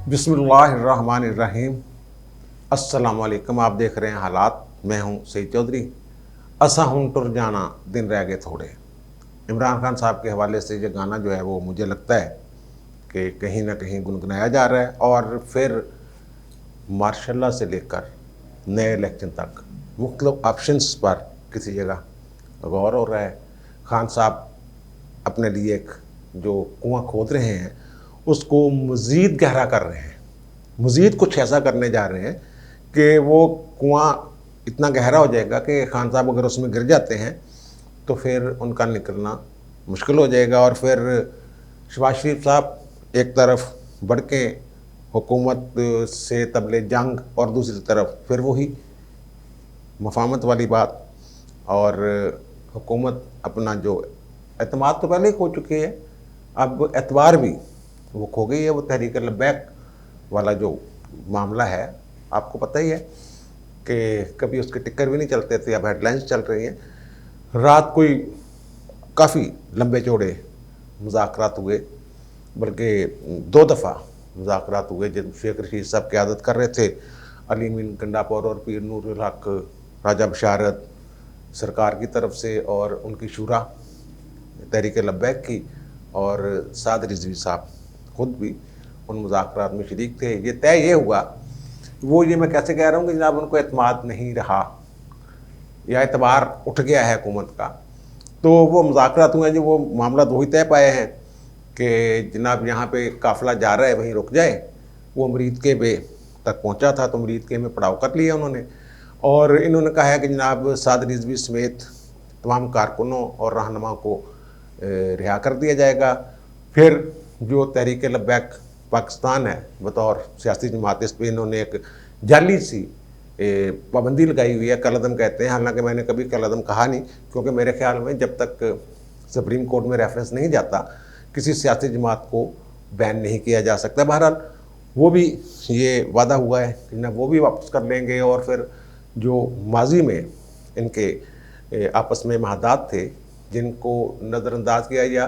بسم اللہ الرحمن الرحیم۔ السلام علیکم۔ آپ دیکھ رہے ہیں حالات۔ میں ہوں سعید چودھری۔ اسا ہوں ٹر جانا دن رہ گئے تھوڑے۔ عمران خان صاحب کے حوالے سے یہ گانا جو ہے وہ مجھے لگتا ہے کہ کہیں نہ کہیں گنگنایا جا رہا ہے، اور پھر ماشاء اللہ سے لے کر نئے الیکشن تک مختلف آپشنز پر کسی جگہ غور ہو رہا ہے۔ خان صاحب اپنے لیے ایک جو کنواں کھود رہے ہیں اس کو مزید گہرا کر رہے ہیں، مزید کچھ ایسا کرنے جا رہے ہیں کہ وہ کنواں اتنا گہرا ہو جائے گا کہ خان صاحب اگر اس میں گر جاتے ہیں تو پھر ان کا نکلنا مشکل ہو جائے گا، اور پھر شہباز شریف صاحب ایک طرف بڑھ کے حکومت سے طبلِ جنگ، اور دوسری طرف پھر وہی مفاہمت والی بات، اور حکومت اپنا جو اعتماد تو پہلے ہی کھو چکی ہے، اب اعتبار بھی وہ کھو گئی ہے۔ وہ تحریک لبیک والا جو معاملہ ہے آپ کو پتہ ہی ہے کہ کبھی اس کے ٹکر بھی نہیں چلتے تھے، اب ہیڈ لائنز چل رہی ہیں۔ رات کوئی کافی لمبے چوڑے مذاکرات ہوئے، بلکہ 2 دفعہ مذاکرات ہوئے جب شیخ رشید صاحب قیادت کر رہے تھے۔ علی امین گنڈاپور اور پیر نور الحق راجہ بشارت سرکار کی طرف سے، اور ان کی شورا تحریک لبیک کی، اور سعد رضوی صاحب خود بھی ان مذاکرات میں شریک تھے۔ یہ طے یہ ہوا، وہ یہ میں کیسے کہہ رہا ہوں کہ جناب ان کو اعتماد نہیں رہا یا اعتبار اٹھ گیا ہے حکومت کا، تو وہ مذاکرات ہوئے ہیں، جو وہ معاملات وہی طے پائے ہیں کہ جناب یہاں پہ قافلہ جا رہا ہے وہیں رک جائے۔ وہ مرید کے بے تک پہنچا تھا تو مرید کے میں پڑاؤ کر لیا انہوں نے، اور انہوں نے کہا ہے کہ جناب سعد رضوی سمیت تمام کارکنوں اور رہنما کو رہا کر دیا جائے گا۔ پھر جو تحریک لبیک پاکستان ہے بطور سیاسی جماعت، اس پہ انہوں نے ایک جعلی سی پابندی لگائی ہوئی ہے، کالعدم کہتے ہیں، حالانکہ میں نے کبھی کالعدم کہا نہیں، کیونکہ میرے خیال میں جب تک سپریم کورٹ میں ریفرنس نہیں جاتا کسی سیاسی جماعت کو بین نہیں کیا جا سکتا۔ بہرحال وہ بھی یہ وعدہ ہوا ہے کہ وہ بھی واپس کر لیں گے، اور پھر جو ماضی میں ان کے آپس میں معاہدات تھے جن کو نظر انداز کیا یا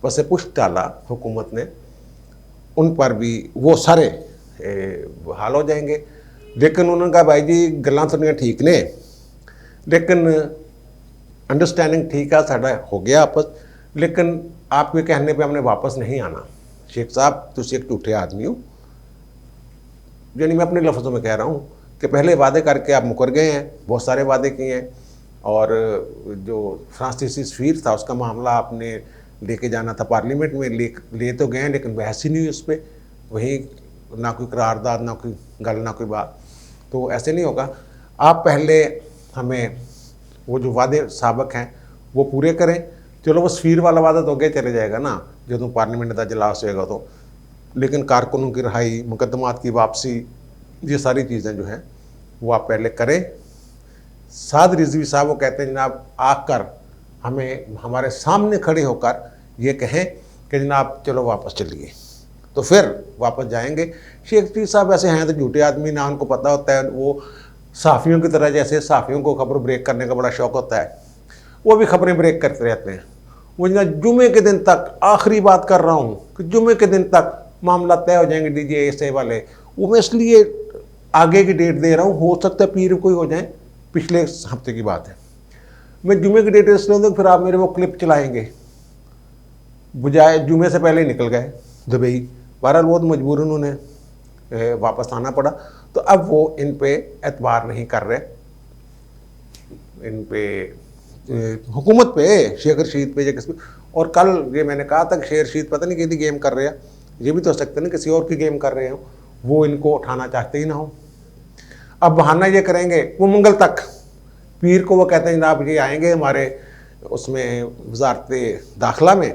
پس پشت ڈالا حکومت نے، ان پر بھی وہ سارے حال ہو جائیں گے۔ لیکن انہوں نے کہا بھائی جی گلاں سنیاں ٹھیک نے، لیکن انڈرسٹینڈنگ ٹھیک ہے، ساڈا ہو گیا آپس، لیکن آپ کے کہنے پہ ہم نے واپس نہیں آنا۔ شیخ صاحب تسی ایک جھوٹے آدمی ہو، یعنی میں اپنے لفظوں میں کہہ رہا ہوں کہ پہلے وعدے کر کے آپ مکر گئے ہیں، بہت سارے وعدے کیے ہیں، اور جو فرانسیسی سفیر تھا اس کا معاملہ آپ نے لے کے جانا تھا پارلیمنٹ میں، لے تو گئے ہیں لیکن بحث ہی نہیں ہوئی اس پہ، وہیں نہ کوئی قرارداد، نہ کوئی گل، نہ کوئی بات۔ تو ایسے نہیں ہوگا، آپ پہلے ہمیں وہ جو وعدے سابق ہیں وہ پورے کریں۔ چلو وہ سفیر والا وعدہ تو گئے چلے جائے گا نا جب پارلیمنٹ کا اجلاس ہوئے گا تو، لیکن کارکنوں کی رہائی، مقدمات کی واپسی، یہ ساری چیزیں جو ہیں وہ آپ پہلے کریں۔ سعد رضوی صاحب وہ کہتے ہیں جناب آ کر ہمیں ہمارے سامنے کھڑے ہو کر یہ کہیں کہ جناب چلو واپس چلیے، تو پھر واپس جائیں گے۔ شیخ رشید صاحب ایسے ہیں تو جھوٹے آدمی، نہ ان کو پتہ ہوتا ہے، وہ صحافیوں کی طرح، جیسے صحافیوں کو خبر بریک کرنے کا بڑا شوق ہوتا ہے، وہ بھی خبریں بریک کرتے رہتے ہیں۔ وہ جناب جمعے کے دن تک، آخری بات کر رہا ہوں کہ جمعے کے دن تک معاملہ طے ہو جائیں گے ڈی جی اے سے والے۔ وہ میں اس لیے آگے کی ڈیٹ دے رہا ہوں، ہو سکتا ہے پیر کوئی ہو جائیں، پچھلے ہفتے کی بات ہے۔ میں جمعے کی ڈیٹ اس لیے دوں، پھر آپ میرے وہ کلپ چلائیں گے، بجائے جمعے سے پہلے ہی نکل گئے دبئی۔ بہرحال وہ تو مجبور انہوں نے واپس آنا پڑا، تو اب وہ ان پہ اعتبار نہیں کر رہے، ان پہ حکومت پہ، شیخ رشید پہ یا کس پہ۔ اور کل یہ میں نے کہا تھا کہ شیخ رشید پتہ نہیں کسی گیم کر رہے ہیں، یہ بھی تو ہو سکتا ہے نا کسی اور کی گیم کر رہے ہوں، وہ ان کو اٹھانا چاہتے ہی نہ ہو۔ اب بہانہ یہ کریں گے، وہ منگل تک پیر کو وہ کہتے ہیں جناب یہ آئیں گے ہمارے اس میں وزارت داخلہ میں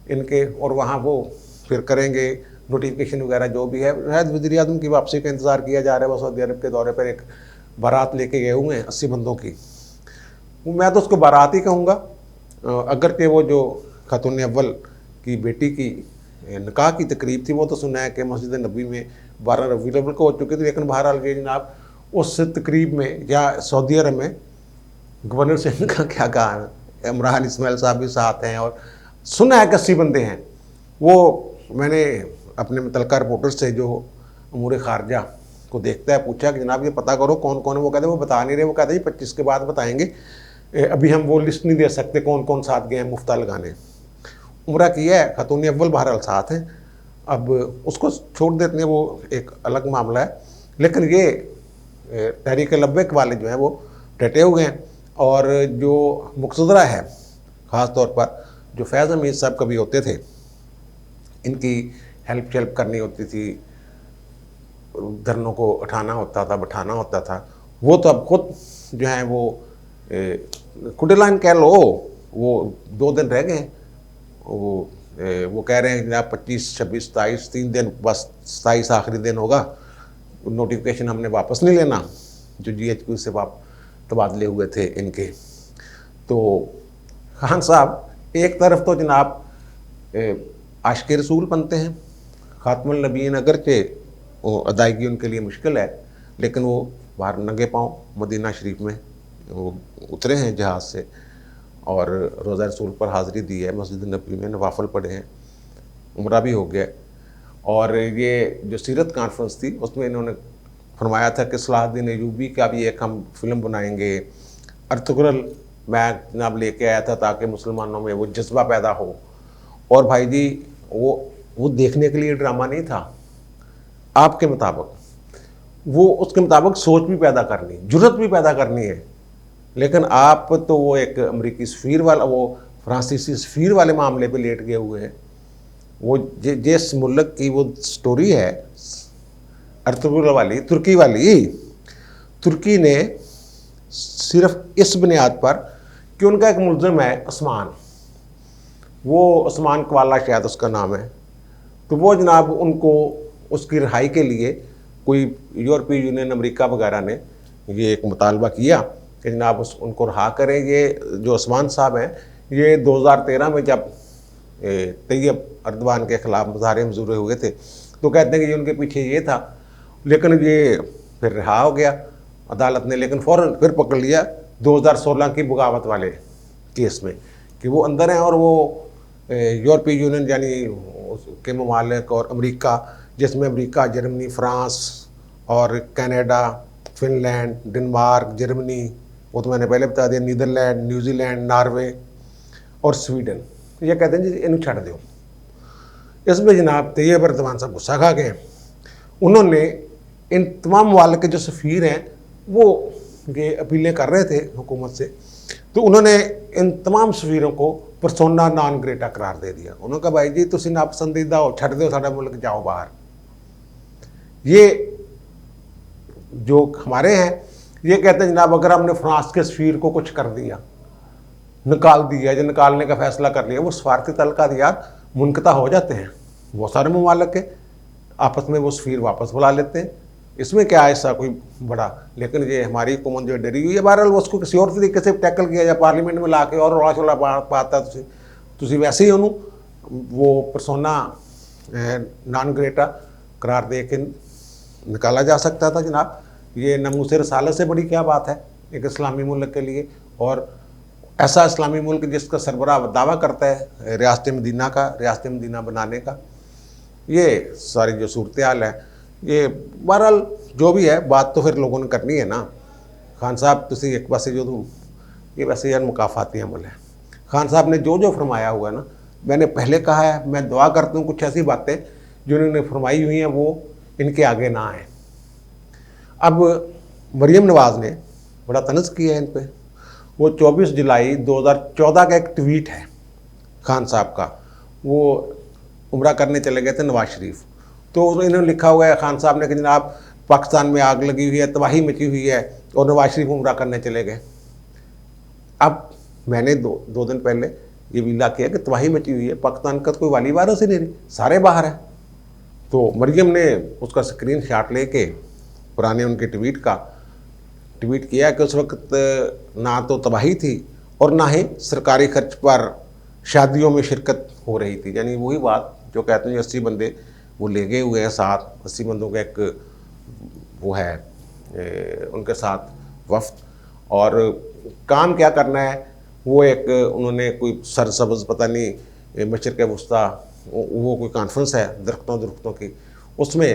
ان کے، اور وہاں وہ پھر کریں گے نوٹیفیکیشن وغیرہ جو بھی ہے۔ شاید وزیر اعظم کی واپسی کا انتظار کیا جا رہا ہے، وہ سعودی عرب کے دورے پر ایک بارات لے کے گئے ہوئے ہیں 80 بندوں کی، میں تو اس کو بارات ہی کہوں گا، اگرچہ وہ جو خاتون اول کی بیٹی کی نکاح کی تقریب تھی وہ تو سنا ہے کہ مسجد نبی میں 12 ربیع الاول کو ہو چکی تھی، لیکن بہرحال یہ جناب اس تقریب میں یا سعودی عرب میں گورنر سے ان کا کیا کہا ہے، عمران اسماعیل صاحب بھی ساتھ ہیں، اور سنا ہے کہ 80 بندے ہیں۔ وہ میں نے اپنے متعلقہ رپورٹر سے جو امور خارجہ کو دیکھتا ہے, پوچھا کہ جناب یہ پتہ کرو کون کون ہے. وہ کہتے ہیں وہ بتا نہیں رہے. وہ کہتے ہیں 25 کے بعد بتائیں گے, ابھی ہم وہ لسٹ نہیں دے سکتے کون کون ساتھ گئے ہیں مفتہ لگانے. عمرہ کیا ہے, خاتون اول بہرحال ساتھ ہیں. اب اس کو چھوڑ دیتے ہیں, وہ ایک الگ معاملہ ہے. لیکن یہ تحریک لبیک والے جو ہیں وہ ڈٹے ہوئے ہیں. اور جو مقتدرہ ہے خاص طور پر جو فیض حمید صاحب کبھی ہوتے تھے, ان کی ہیلپ شیلپ کرنی ہوتی تھی, دھرنوں کو اٹھانا ہوتا تھا, بٹھانا ہوتا تھا, وہ تو اب خود جو ہیں وہ کھڈے لائن کہہ لو, وہ 2 دن رہ گئے ہیں. وہ کہہ رہے ہیں جناب 25, 26, 27 3 دن, بس 27 آخری دن ہوگا, نوٹیفیکیشن ہم نے واپس نہیں لینا جو GHQ سے تبادلے ہوئے تھے ان کے. تو خان صاحب ایک طرف تو جناب عاشق رسول بنتے ہیں, خاتم النبیین, اگرچہ ادائیگی ان کے لیے مشکل ہے, لیکن وہ باہر ننگے پاؤں مدینہ شریف میں وہ اترے ہیں جہاز سے, اور روزہ رسول پر حاضری دی ہے, مسجد نبوی میں نوافل پڑھے ہیں, عمرہ بھی ہو گیا. اور یہ جو سیرت کانفرنس تھی اس میں انہوں نے فرمایا تھا کہ صلاح الدین ایوبی کا بھی ایک ہم فلم بنائیں گے. ارطغرل میں جناب لے کے آیا تھا تاکہ مسلمانوں میں وہ جذبہ پیدا ہو. اور بھائی جی وہ دیکھنے کے لیے ڈرامہ نہیں تھا آپ کے مطابق, وہ اس کے مطابق سوچ بھی پیدا کرنی, جرت بھی پیدا کرنی ہے. لیکن آپ تو وہ ایک امریکی سفیر والا, وہ فرانسیسی سفیر والے معاملے پہ لیٹ گئے ہوئے ہیں. وہ جس ملک کی وہ سٹوری ہے ارطغرل والی, ترکی والی, ترکی نے صرف اس بنیاد پر کہ ان کا ایک ملزم ہے عثمان, وہ عثمان کوالا شاید اس کا نام ہے, تو وہ جناب ان کو اس کی رہائی کے لیے کوئی یورپی یونین, امریکہ وغیرہ نے یہ ایک مطالبہ کیا کہ جناب ان کو رہا کریں. یہ جو عثمان صاحب ہیں یہ 2013 میں جب طیب اردوان کے خلاف مظاہرے مظاہرے ہوئے تھے تو کہتے ہیں کہ یہ ان کے پیچھے یہ تھا, لیکن یہ پھر رہا ہو گیا عدالت نے, لیکن فوراً پھر پکڑ لیا 2016 کی بغاوت والے کیس میں کہ وہ اندر ہیں. اور وہ یورپی یونین یعنی اس کے ممالک اور امریکہ, جس میں امریکہ, جرمنی, فرانس اور Canada, Finland, Denmark, Germany, وہ تو میں نے پہلے بتا دیا, نیدرلینڈ, نیوزی لینڈ, ناروے اور سویڈن, یہ کہتے ہیں جی انہوں چھڑ دیو. اس میں جناب طیب اردوان صاحب غصہ کھا گئے. انہوں نے ان تمام ممالک کے جو سفیر ہیں وہ یہ اپیلیں کر رہے تھے حکومت سے, تو انہوں نے ان تمام سفیروں کو پرسونا نان گریٹا قرار دے دیا. انہوں نے کہا بھائی جی تسی ناپسندیدہ ہو, چھڑ دیو ساڈا ملک, جاؤ باہر. یہ جو ہمارے ہیں یہ کہتے ہیں جناب اگر ہم نے فرانس کے سفیر کو کچھ کر دیا, نکال دیا یا نکالنے کا فیصلہ کر لیا, وہ سفارتی تعلقات یار منقطع ہو جاتے ہیں. بہت سارے ممالک کے آپس میں وہ سفیر واپس بلا لیتے ہیں, اس میں کیا ایسا کوئی بڑا. لیکن یہ ہماری حکومت جو ڈری ہوئی ہے, بہرحال اس کو کسی اور طریقے سے ٹیکل کیا جائے, پارلیمنٹ میں لا کے اور رولا شولا پاتا تسی ویسے ہی انہوں وہ پرسونا نان گریٹا قرار دے کے نکالا جا سکتا تھا. جناب یہ ناموس رسالت سے بڑی کیا بات ہے ایک اسلامی ملک کے لیے, اور ایسا اسلامی ملک جس کا سربراہ دعویٰ کرتا ہے ریاست مدینہ بنانے کا. یہ ساری جو صورتحال ہے, یہ بہرحال جو بھی ہے بات تو پھر لوگوں نے کرنی ہے نا. خان صاحب تسی ایک پاسے جو تم یہ ویسے یار مکافاتی عمل ہے. خان صاحب نے جو فرمایا ہوا ہے نا, میں نے پہلے کہا ہے, میں دعا کرتا ہوں کچھ ایسی باتیں جو انہوں نے فرمائی ہوئی ہیں وہ ان کے آگے نہ آئیں. اب مریم نواز نے بڑا طنز کیا ہے ان پہ. وہ 24 جولائی 2014 کا ایک ٹویٹ ہے خان صاحب کا, وہ عمرہ کرنے چلے گئے تھے نواز شریف, تو انہوں نے لکھا ہوا ہے خان صاحب نے کہ جناب پاکستان میں آگ لگی ہوئی ہے, تباہی مچی ہوئی ہے, اور نواز شریف عمرہ کرنے چلے گئے. اب میں نے دو دن پہلے یہ ویلا کیا کہ تباہی مچی ہوئی ہے, پاکستان کا کوئی والی وارث ہی نہیں رہی, سارے باہر ہیں. تو مریم نے اس کا اسکرین شاٹ لے کے پرانے ان کے ٹویٹ کیا کہ اس وقت نہ تو تباہی تھی اور نہ ہی سرکاری خرچ پر شادیوں میں شرکت ہو رہی تھی. یعنی وہی بات جو کہتے ہیں 80 بندے وہ لے گئے ہوئے ہیں ساتھ, 80 بندوں کا ایک وہ ہے ان کے ساتھ وفد, اور کام کیا کرنا ہے وہ ایک انہوں نے کوئی سرسبز پتہ نہیں مشرق وسطیٰ وہ کوئی کانفرنس ہے درختوں کی, اس میں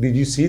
DGC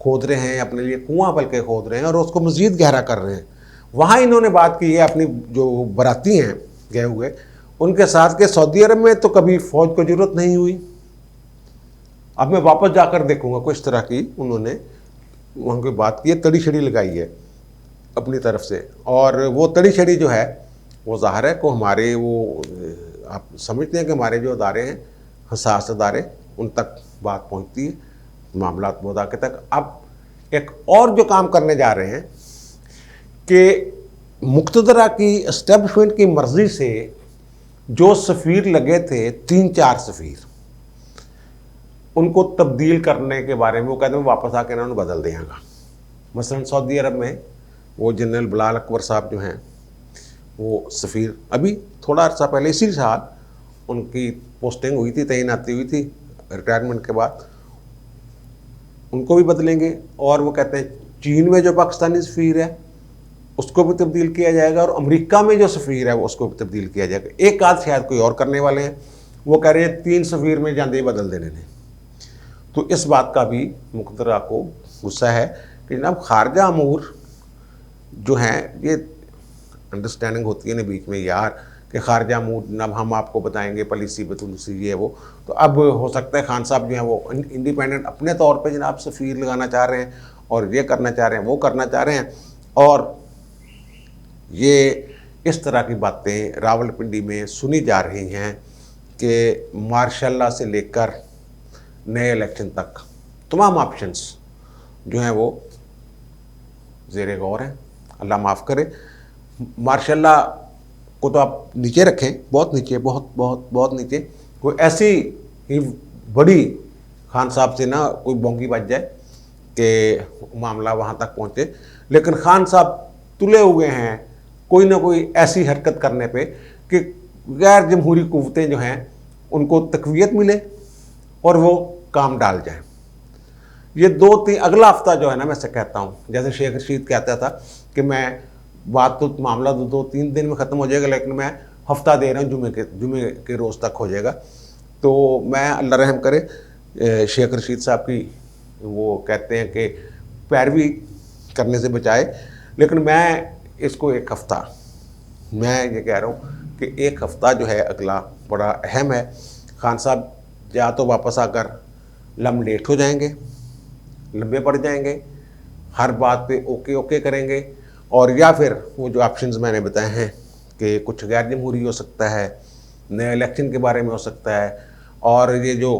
کھود رہے ہیں, اپنے لیے کنواں بلکہ کھود رہے ہیں اور اس کو مزید گہرا کر رہے ہیں. وہاں انہوں نے بات کی ہے اپنی جو براتی ہیں گئے ہوئے ان کے ساتھ کہ سعودی عرب میں تو کبھی فوج کو ضرورت نہیں ہوئی, اب میں واپس جا کر دیکھوں گا. کچھ طرح کی انہوں نے وہاں کی بات کی ہے, تڑی چھڑی لگائی ہے اپنی طرف سے. اور وہ تڑی چھڑی جو ہے وہ ظاہر ہے کہ ہمارے وہ آپ سمجھتے ہیں کہ ہمارے جو ادارے ہیں حساس ادارے ان تک بات پہنچتی ہے, معاملات بودا کے تک. اب ایک اور جو کام کرنے جا رہے ہیں کہ مقتدرہ کی اسٹیبلشمنٹ کی مرضی سے جو سفیر لگے تھے 3-4 سفیر, ان کو تبدیل کرنے کے بارے میں وہ کہتے ہیں واپس آ کے انہوں نے بدل دیا گا. مثلا سعودی عرب میں وہ جنرل بلال اکبر صاحب جو ہیں وہ سفیر ابھی تھوڑا عرصہ پہلے اسی سال ان کی پوسٹنگ ہوئی تھی, تعیناتی ہوئی تھی ریٹائرمنٹ کے بعد, ان کو بھی بدلیں گے. اور وہ کہتے ہیں چین میں جو پاکستانی سفیر ہے اس کو بھی تبدیل کیا جائے گا, اور امریکہ میں جو سفیر ہے اس کو بھی تبدیل کیا جائے گا. ایک آدھ شاید کوئی اور کرنے والے ہیں, وہ کہہ رہے ہیں 3 سفیر میں جاندے بدل دینے نے. تو اس بات کا بھی مقتدرہ کو غصہ ہے کہ جناب خارجہ امور جو ہیں یہ انڈرسٹینڈنگ ہوتی ہے نا بیچ میں یار کہ خارجہ امور جناب ہم آپ کو بتائیں گے پالیسی بتولسی یہ وہ. تو اب ہو سکتا ہے خان صاحب جو ہیں وہ انڈیپینڈنٹ اپنے طور پہ جناب سفیر لگانا چاہ رہے ہیں اور یہ کرنا چاہ رہے ہیں وہ کرنا چاہ رہے ہیں. اور یہ اس طرح کی باتیں راولپنڈی میں سنی جا رہی ہیں کہ ماشاء اللہ سے لے کر نئے الیکشن تک تمام آپشنس جو ہیں وہ زیر غور ہیں. اللہ معاف کرے. ماشاء اللہ کو تو آپ نیچے رکھیں, بہت نیچے, بہت بہت بہت نیچے. کوئی ایسی ہی بڑی خان صاحب سے نہ کوئی بونگی بج جائے کہ معاملہ وہاں تک پہنچے. لیکن خان صاحب تلے ہوئے ہیں کوئی نہ کوئی ایسی حرکت کرنے پہ کہ غیر جمہوری قوتیں جو ہیں ان کو تقویت ملے اور وہ کام ڈال جائیں. یہ 2-3 اگلا ہفتہ جو ہے نا میں سے کہتا ہوں, جیسے شیخ رشید کہتا تھا کہ میں بات تو معاملہ 2-3 دن میں ختم ہو جائے گا لیکن میں ہفتہ دے رہا ہوں, جمعے کے روز تک ہو جائے گا. تو میں اللہ رحم کرے شیخ رشید صاحب کی وہ کہتے ہیں کہ پیروی کرنے سے بچائے, لیکن میں اس کو 1 ہفتہ میں یہ کہہ رہا ہوں کہ 1 ہفتہ جو ہے اگلا بڑا اہم ہے. خان صاحب یا تو واپس آ کر لم لیٹ ہو جائیں گے, لمبے پڑ جائیں گے, ہر بات پہ اوکے اوکے کریں گے, اور یا پھر وہ جو آپشنز میں نے بتائے ہیں کہ کچھ غیر جمہوری ہو سکتا ہے, نئے الیکشن کے بارے میں ہو سکتا ہے, اور یہ جو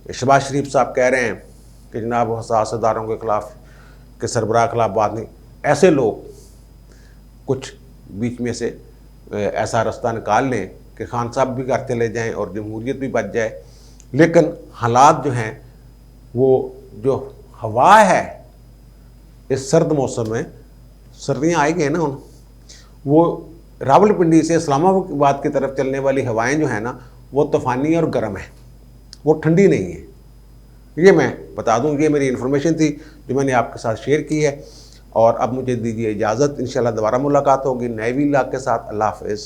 شہباز شریف صاحب کہہ رہے ہیں کہ جناب حساس اداروں کے خلاف کے سربراہ خلاف بات نہیں, ایسے لوگ کچھ بیچ میں سے ایسا رستہ نکال لیں کہ خان صاحب بھی گھر چلے جائیں اور جمہوریت بھی بچ جائے. لیکن حالات جو ہیں وہ جو ہوا ہے اس سرد موسم میں, سردیاں آئی گئی نا, وہ راولپنڈی سے اسلام آباد کی طرف چلنے والی ہوائیں جو ہیں نا وہ طوفانی اور گرم ہیں, وہ ٹھنڈی نہیں ہیں. یہ میں بتا دوں, یہ میری انفارمیشن تھی جو میں نے آپ کے ساتھ شیئر کی ہے. اور اب مجھے دیجیے اجازت, انشاءاللہ دوبارہ ملاقات ہوگی نئے ویلاگ کے ساتھ. اللہ حافظ.